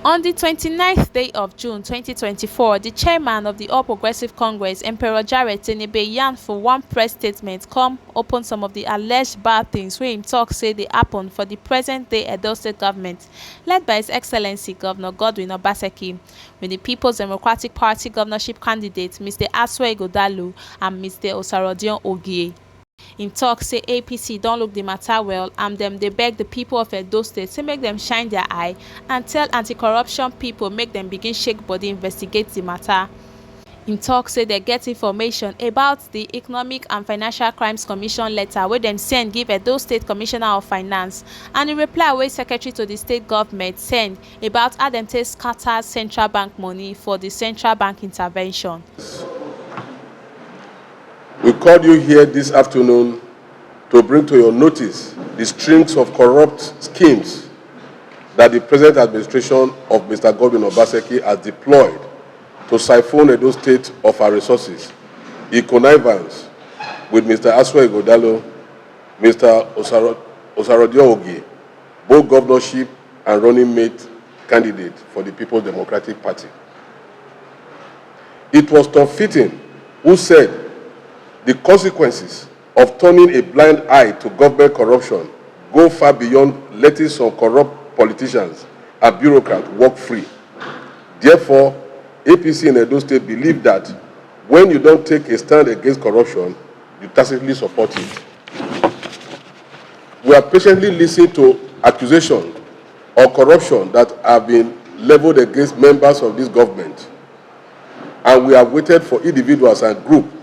On the 29th day of June 2024, the chairman of the All Progressive Congress, Emperor Jarret Tenebe, yarned for one press statement come open some of the alleged bad things wey im tok say dey happen for the present-day Edo State government, led by His Excellency Governor Godwin Obaseki, with the People's Democratic Party governorship candidates Mr. Asue Ighodalo and Mr. Osarodion Ogie. Im tok say APC don look the matter well and dem dey beg the people of Edo State say make dem shine their eye and tell anti-corruption people make dem begin shake body investigate the matter. Im tok say dem get information about the Economic and Financial Crimes Commission letter wey dem send give Edo State Commissioner of Finance and the reply wey Secretary to the state government send about how dem take scatter central bank money for the central bank intervention. We called you here this afternoon to bring to your notice the strings of corrupt schemes that the present administration of Mr. Godwin Obaseki has deployed to siphon Edo State of our resources in connivance with Mr. Asue Ighodalo, Mr. Osarodion Ogie, both governorship and running mate candidate for the People's Democratic Party. It was Tom Fitton who said the consequences of turning a blind eye to government corruption go far beyond letting some corrupt politicians and bureaucrats walk free. Therefore, APC in Edo State believe that when you don't take a stand against corruption, you tacitly support it. We are patiently listening to accusations of corruption that have been leveled against members of this government, and we have waited for individuals and groups,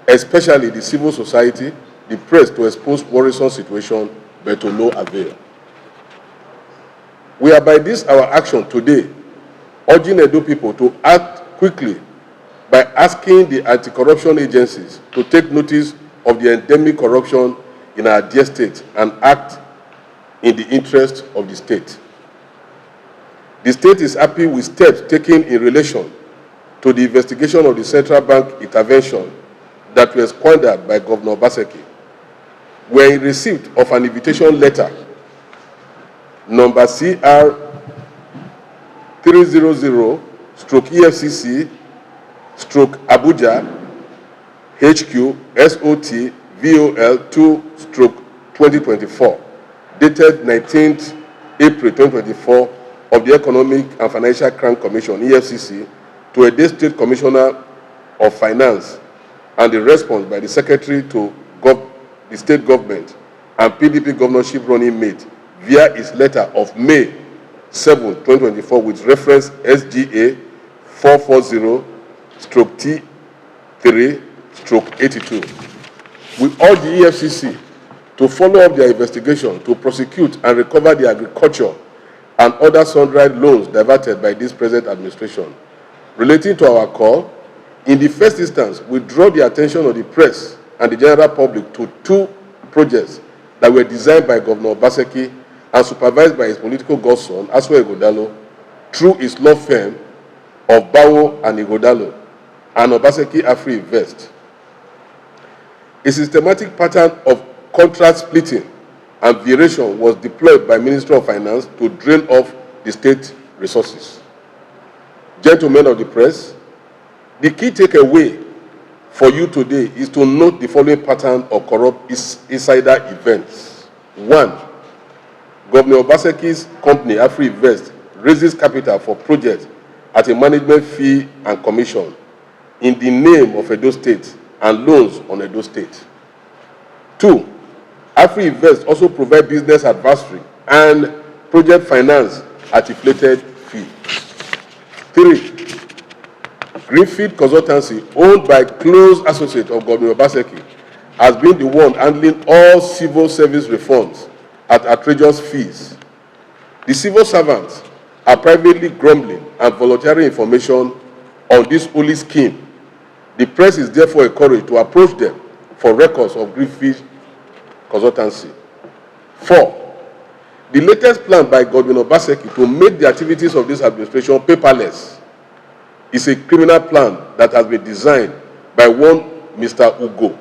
especially the civil society, the press, to expose worrisome situation, but to no avail. We are by this our action today urging Edo people to act quickly by asking the anti-corruption agencies to take notice of the endemic corruption in our dear state and act in the interest of the state. The state is happy with steps taken in relation to the investigation of the central bank intervention that were squandered by Governor Obaseki. We are in receipt of an invitation letter number CR 300/EFCC/Abuja HQ SOT VOL 2/2024, dated 19th April 2024 of the Economic and Financial Crime Commission EFCC to Edo State Commissioner of Finance, and the response by the Secretary to the state government and PDP governorship running mate via his letter of May 7, 2024 with reference SGA 440/T3/82. We urge the EFCC to follow up their investigation to prosecute and recover the agriculture and other sundry loans diverted by this present administration. Relating to our call, in the first instance, we draw the attention of the press and the general public to two projects that were designed by Governor Obaseki and supervised by his political godson, Asue Ighodalo, through his law firm of Bawo and Ighodalo and Obaseki Afri-Invest. A systematic pattern of contract splitting and variation was deployed by Ministry of Finance to drain off the state resources. Gentlemen of the press, the key takeaway for you today is to note the following pattern of corrupt insider events. 1. Governor Obaseki's company, Afri-Invest, raises capital for projects at a management fee and commission in the name of Edo State and loans on Edo State. 2. Afri-Invest also provides business advisory and project finance at inflated fee. 3. Greenfield Consultancy, owned by close associate of Governor Obaseki, has been the one handling all civil service reforms at outrageous fees. The civil servants are privately grumbling and volunteering information on this holy scheme. The press is therefore encouraged to approach them for records of Greenfield Consultancy. 4. The latest plan by Godwin Obaseki to make the activities of this administration paperless is a criminal plan that has been designed by one Mr. Ugo,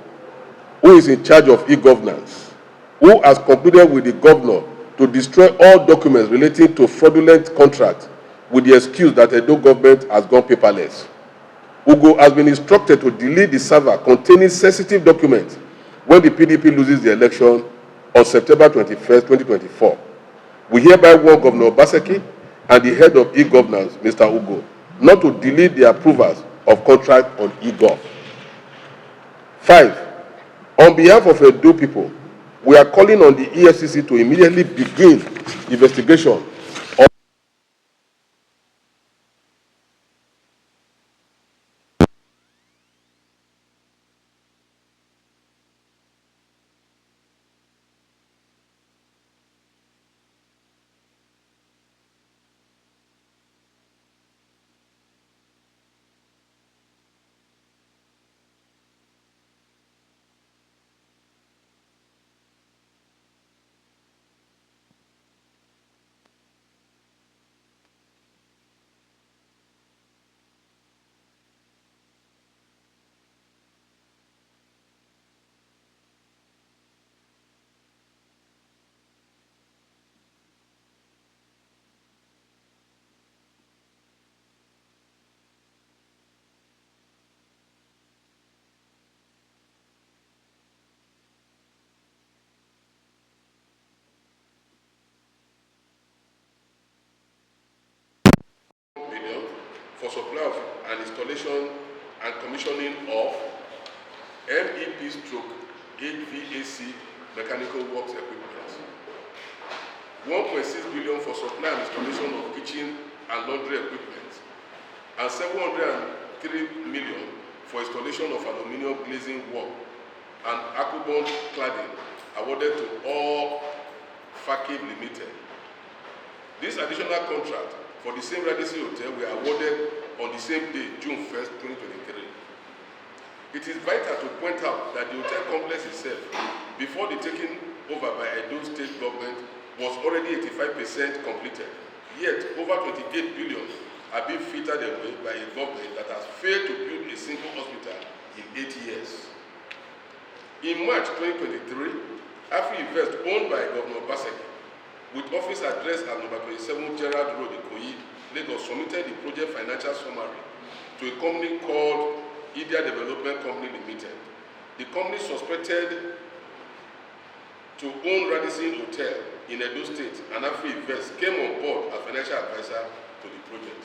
who is in charge of e-governance, who has concluded with the governor to destroy all documents relating to fraudulent contracts with the excuse that the Edo government has gone paperless. Ugo has been instructed to delete the server containing sensitive documents when the PDP loses the election on September 21st, 2024. We hereby warn Governor Obaseki and the head of e-governance, Mr. Ugo, not to delete the approvals of contract on e-gov. 5. On behalf of Edo people, we are calling on the EFCC to immediately begin investigation of billion for supply of and installation and commissioning of MEP/HVAC mechanical works equipment. 1.6 billion for supply and installation of kitchen and laundry equipment, and 703 million for installation of aluminium glazing work and aquabond cladding awarded to all Fakib Limited. This additional contract for the same Radisson Hotel were awarded on the same day, June 1st, 2023. It is vital to point out that the hotel complex itself, before the taking over by Edo State government, was already 85% completed. Yet, over 28 billion are being fitted away by a government that has failed to build a single hospital in 8 years. In March 2023, AfriInvest, owned by Governor Obaseki, with office address at number 27 Jarret Road, Ikoyi, Lagos, submitted the project financial summary to a company called Idea Development Company Limited. The company suspected to own Radisson Hotel in Edo State, and AfriInvest came on board as financial advisor to the project.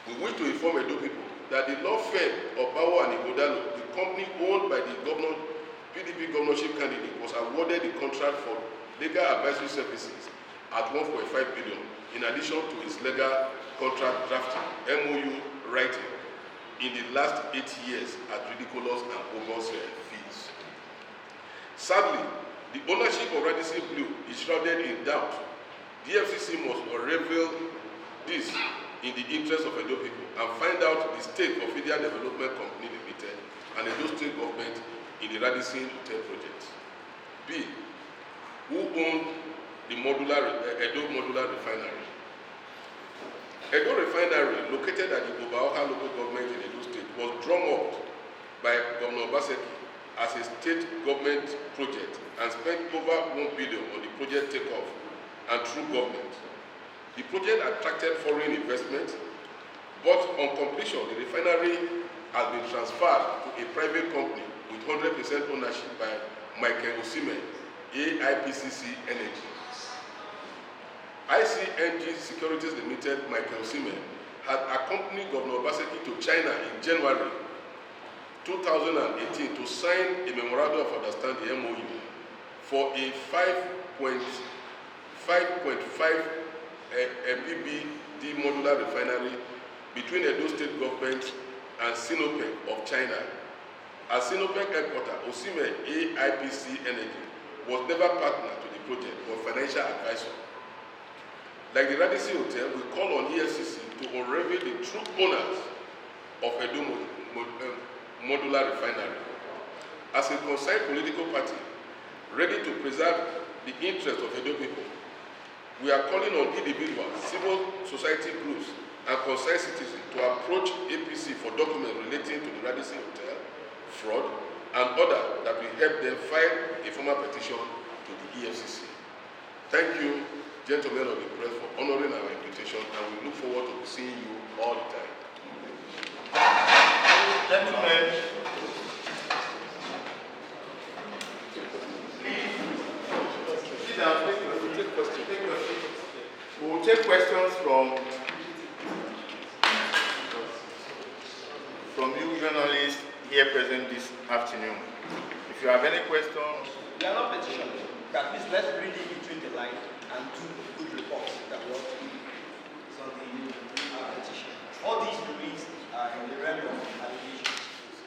We wish to inform Edo people that the law firm of Bawo and Igodalo, the company owned by the PDP governorship candidate, was awarded the contract for legal advisory services at 1.5 billion, in addition to its legal contract drafting, MOU writing, in the last 8 years at ridiculous and bogus fees. Sadly, the ownership of Radisson Blu is shrouded in doubt. The FCC must reveal this in the interest of Edo people and find out the stake of Idea Development Company Limited and Edo State government in the Radisson Hotel project. B. Who owned the Edo Modular Refinery? Edo Refinery, located at the Obaoka local government in Edo State, was drawn up by Governor Obaseki as a state government project and spent over 1 billion on the project takeoff and through government. The project attracted foreign investment, but on completion, the refinery has been transferred to a private company with 100% ownership by Michael Osime, APC Energy. ICNG Securities Limited, Michael Osime, had accompanied Governor Obaseki to China in January 2018 to sign a memorandum of understanding, MOU, for a 5.5 MBBD modular refinery between Edo State government and Sinopec of China. As Sinopec headquarters, Osime APC Energy was never partner to the project but financial advisor. Like the Radisson Hotel, we call on EFCC to unravel the true owners of Edo Modular Refinery. As a concerned political party, ready to preserve the interests of Edo people, we are calling on individuals, civil society groups, and concerned citizens to approach APC for documents relating to the Radisson Hotel, fraud, and others that will help them file a formal petition to the EFCC. Thank you. gentlemen of the press, for honoring our invitation, and we look forward to seeing you all the time. Gentlemen, please sit down. Take questions. We will take questions from you journalists here present this afternoon. If you have any questions, We are not petitioning. At least let's read it between the lines and do good reports that we want to do. So the petition. All these reads are in the realm of allegations.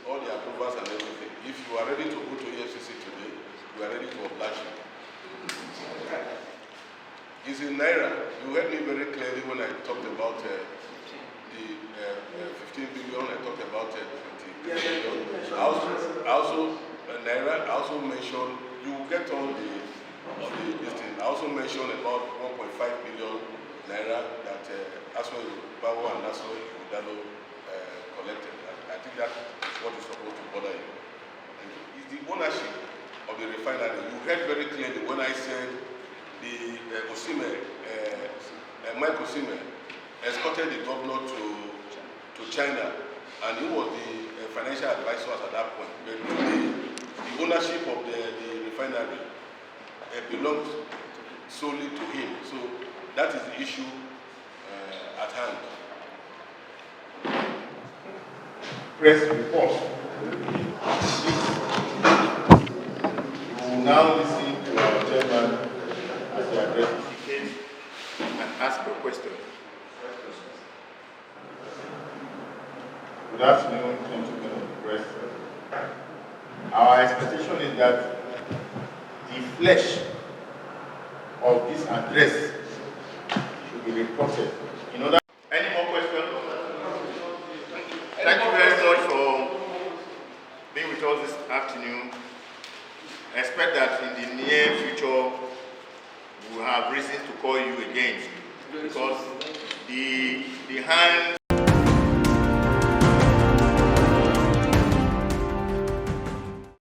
All the approvals and everything. If you are ready to go to EFCC today, we are ready to oblige you. It's in Naira. You heard me very clearly when I talked about the 15 billion, I talked about 20 billion. Naira, I also mentioned, you will get all the this thing. I also mentioned about 1.5 billion Naira that Aswa Bawo and Aswa Udalo collected. I think that is what is supposed to bother you. And it's the ownership of the refinery. You heard very clearly when I said the Mike Osime escorted the governor to China, and he was the financial advisor at that point. But the ownership of the refinery belongs solely to him. So that is the issue at hand. press reports. We will now listen to our chairman as he addresses the case and ask a question. Good afternoon, gentlemen of the press. Our expectation is that the flesh of this address should be reported. Any more questions? Thank you very much for being with us this afternoon. I expect that in the near future we will have reasons to call you again, because the hands